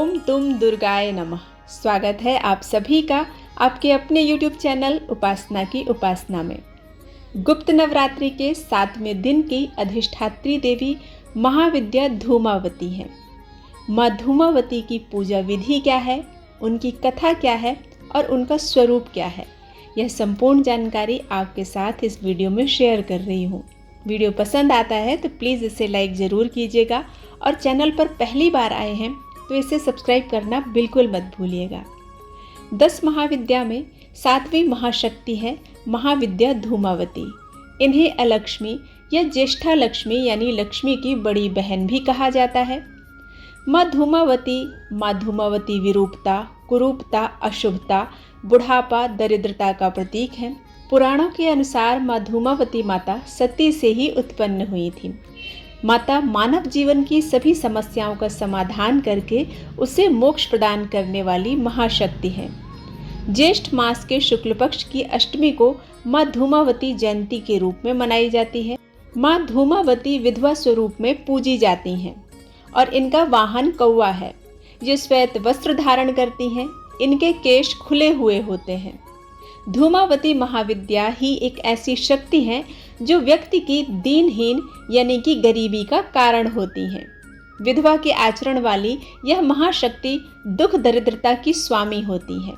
ओम तुम दुर्गाय नमः। स्वागत है आप सभी का आपके अपने YouTube चैनल उपासना की उपासना में। गुप्त नवरात्रि के 7वें दिन की अधिष्ठात्री देवी महाविद्या धूमावती हैं। माँ धूमावती की पूजा विधि क्या है, उनकी कथा क्या है और उनका स्वरूप क्या है, यह संपूर्ण जानकारी आपके साथ इस वीडियो में शेयर कर रही हूँ। वीडियो पसंद आता है तो प्लीज़ इसे लाइक ज़रूर कीजिएगा और चैनल पर पहली बार आए हैं तो इसे सब्सक्राइब करना बिल्कुल मत भूलिएगा। 10 महाविद्या में 7वीं महाशक्ति है महाविद्या धूमावती। इन्हें अलक्ष्मी या ज्येष्ठा लक्ष्मी यानी लक्ष्मी की बड़ी बहन भी कहा जाता है। माँ धूमावती विरूपता, कुरूपता, अशुभता, बुढ़ापा, दरिद्रता का प्रतीक है। पुराणों के अनुसार माँ धूमावती माता सती से ही उत्पन्न हुई थी। माता मानव जीवन की सभी समस्याओं का समाधान करके उसे मोक्ष प्रदान करने वाली महाशक्ति है। ज्येष्ठ मास के शुक्ल पक्ष की अष्टमी को माँ धूमावती जयंती के रूप में मनाई जाती है। माँ धूमावती विधवा स्वरूप में पूजी जाती हैं और इनका वाहन कौवा है। ये श्वेत वस्त्र धारण करती हैं। इनके केश खुले हुए होते हैं। धूमावती महाविद्या ही एक ऐसी शक्ति है जो व्यक्ति की दीनहीन यानी कि गरीबी का कारण होती है। विधवा के आचरण वाली यह महाशक्ति दुख दरिद्रता की स्वामी होती है,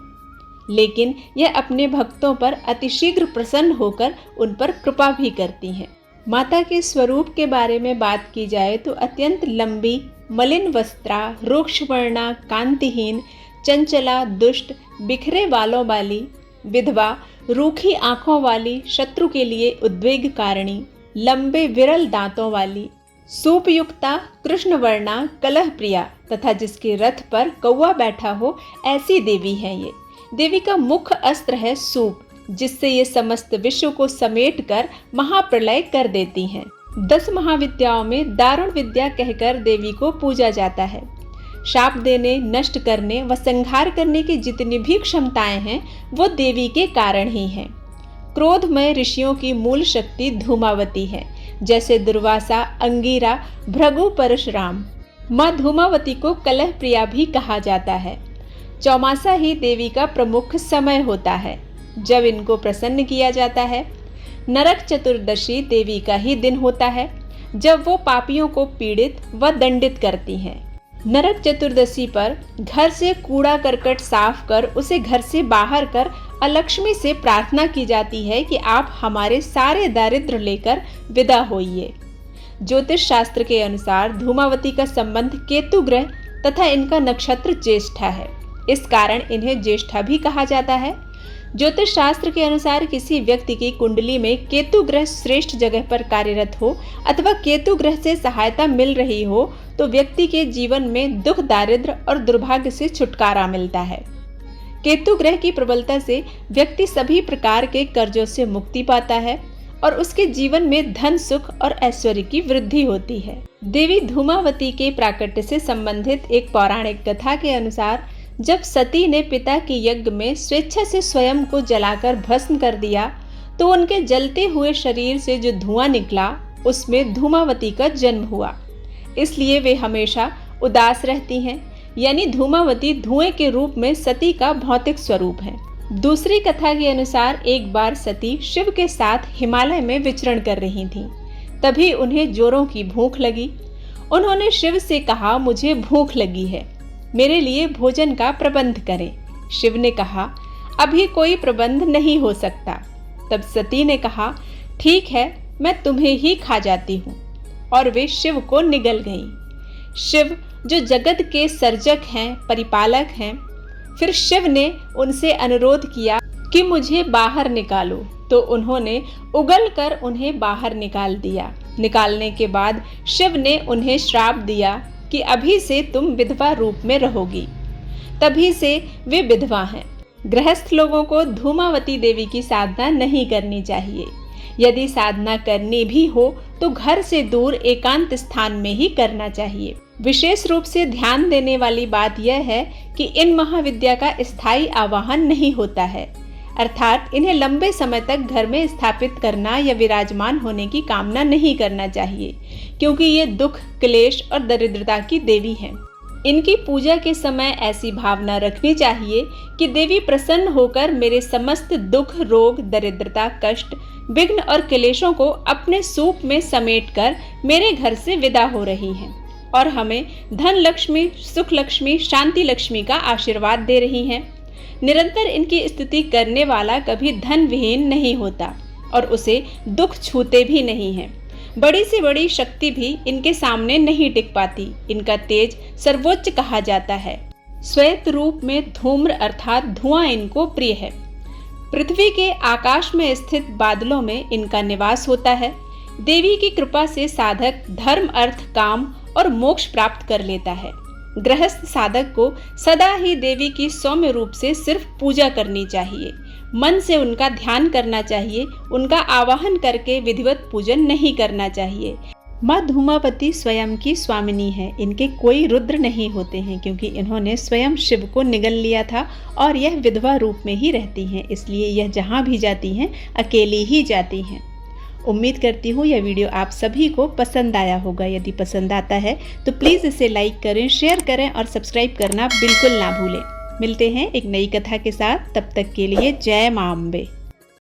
लेकिन यह अपने भक्तों पर अतिशीघ्र प्रसन्न होकर उन पर कृपा भी करती है। माता के स्वरूप के बारे में बात की जाए तो अत्यंत लंबी, मलिन वस्त्रा, रूक्षवर्णा, कांतिहीन, चंचला, दुष्ट, बिखरे बालों वाली, विधवा, रूखी आंखों वाली, शत्रु के लिए उद्वेग कारिणी, लंबे विरल दांतों वाली, सूपयुक्ता, कृष्णवर्णा, कलह प्रिया तथा जिसके रथ पर कौवा बैठा हो, ऐसी देवी है ये। देवी का मुख्य अस्त्र है सूप, जिससे ये समस्त विश्व को समेट कर महाप्रलय कर देती हैं। 10 महाविद्याओं में दारुण विद्या कहकर देवी को पूजा जाता है। शाप देने, नष्ट करने व संहार करने की जितनी भी क्षमताएं हैं वो देवी के कारण ही हैं। क्रोधमय ऋषियों की मूल शक्ति धूमावती है, जैसे दुर्वासा, अंगीरा, भृगु, परशुराम। माँ धूमावती को कलह प्रिया भी कहा जाता है। चौमासा ही देवी का प्रमुख समय होता है जब इनको प्रसन्न किया जाता है। नरक चतुर्दशी देवी का ही दिन होता है जब वो पापियों को पीड़ित व दंडित करती हैं। नरक चतुर्दशी पर घर से कूड़ा करकट साफ कर उसे घर से बाहर कर अलक्ष्मी से प्रार्थना की जाती है कि आप हमारे सारे दारिद्र्य लेकर विदा होइए। ज्योतिष शास्त्र के अनुसार धूमावती का संबंध केतु ग्रह तथा इनका नक्षत्र ज्येष्ठा है। इस कारण इन्हें ज्येष्ठा भी कहा जाता है। ज्योतिष शास्त्र के अनुसार किसी व्यक्ति की कुंडली में केतु ग्रह श्रेष्ठ जगह पर कार्यरत हो अथवा केतु ग्रह से सहायता मिल रही हो तो व्यक्ति के जीवन में दुख, दारिद्र्य और दुर्भाग्य से छुटकारा मिलता है। केतु ग्रह की प्रबलता से व्यक्ति सभी प्रकार के कर्जों से मुक्ति पाता है और उसके जीवन में धन, सुख और ऐश्वर्य की वृद्धि होती है। देवी धूमावती के प्राकट्य से संबंधित एक पौराणिक कथा के अनुसार जब सती ने पिता के यज्ञ में स्वेच्छा से स्वयं को जलाकर भस्म कर दिया तो उनके जलते हुए शरीर से जो धुआं निकला उसमें धूमावती का जन्म हुआ। इसलिए वे हमेशा उदास रहती हैं, यानी धूमावती धुएं के रूप में सती का भौतिक स्वरूप है। दूसरी कथा के अनुसार एक बार सती शिव के साथ हिमालय में विचरण कर रही थीं। तभी उन्हें जोरों की भूख लगी। उन्होंने शिव से कहा, मुझे भूख लगी है, मेरे लिए भोजन का प्रबंध करें। शिव ने कहा, अभी कोई प्रबंध नहीं हो सकता। तब सती ने कहा, ठीक है, मैं तुम्हें ही खा जाती हूँ। और वे शिव को निगल गईं। शिव जो जगत के सर्जक हैं, परिपालक हैं, फिर शिव ने उनसे अनुरोध किया कि मुझे बाहर निकालो, तो उन्होंने उगल कर उन्हें बाहर निकाल दिया। निकालने के बाद शिव ने उन्हें श्राप दिया कि अभी से तुम विधवा रूप में रहोगी। तभी से वे विधवा हैं। गृहस्थ लोगों को धूमावती देवी की साधना नहीं करनी चाहिए। यदि साधना करनी भी हो तो घर से दूर एकांत स्थान में ही करना चाहिए। विशेष रूप से ध्यान देने वाली बात यह है कि इन महाविद्या का स्थायी आवाहन नहीं होता है, अर्थात इन्हें लंबे समय तक घर में स्थापित करना या विराजमान होने की कामना नहीं करना चाहिए, क्योंकि ये दुख, क्लेश और दरिद्रता की देवी हैं। इनकी पूजा के समय ऐसी भावना रखनी चाहिए कि देवी प्रसन्न होकर मेरे समस्त दुख, रोग, दरिद्रता, कष्ट, विघ्न और क्लेशों को अपने सूप में समेटकर मेरे घर से विदा हो रही हैं और हमें धन लक्ष्मी, सुख लक्ष्मी, शांति लक्ष्मी का आशीर्वाद दे रही हैं। निरंतर इनकी स्तुति करने वाला कभी धन विहीन नहीं होता और उसे दुख छूते भी नहीं हैं। बड़ी से बड़ी शक्ति भी इनके सामने नहीं टिक पाती। इनका तेज सर्वोच्च कहा जाता है। श्वेत रूप में धूम्र अर्थात धुआं इनको प्रिय है। पृथ्वी के आकाश में स्थित बादलों में इनका निवास होता है। देवी की कृपा से साधक धर्म, अर्थ, काम और मोक्ष प्राप्त कर लेता है। गृहस्थ साधक को सदा ही देवी की सौम्य रूप से सिर्फ पूजा करनी चाहिए। मन से उनका ध्यान करना चाहिए। उनका आवाहन करके विधिवत पूजन नहीं करना चाहिए। माँ धूमावती स्वयं की स्वामिनी है। इनके कोई रुद्र नहीं होते हैं क्योंकि इन्होंने स्वयं शिव को निगल लिया था और यह विधवा रूप में ही रहती हैं, इसलिए यह जहाँ भी जाती हैं अकेली ही जाती हैं। उम्मीद करती हूँ यह वीडियो आप सभी को पसंद आया होगा। यदि पसंद आता है तो प्लीज़ इसे लाइक करें, शेयर करें और सब्सक्राइब करना बिल्कुल ना भूलें। मिलते हैं एक नई कथा के साथ। तब तक के लिए जय मां अम्बे।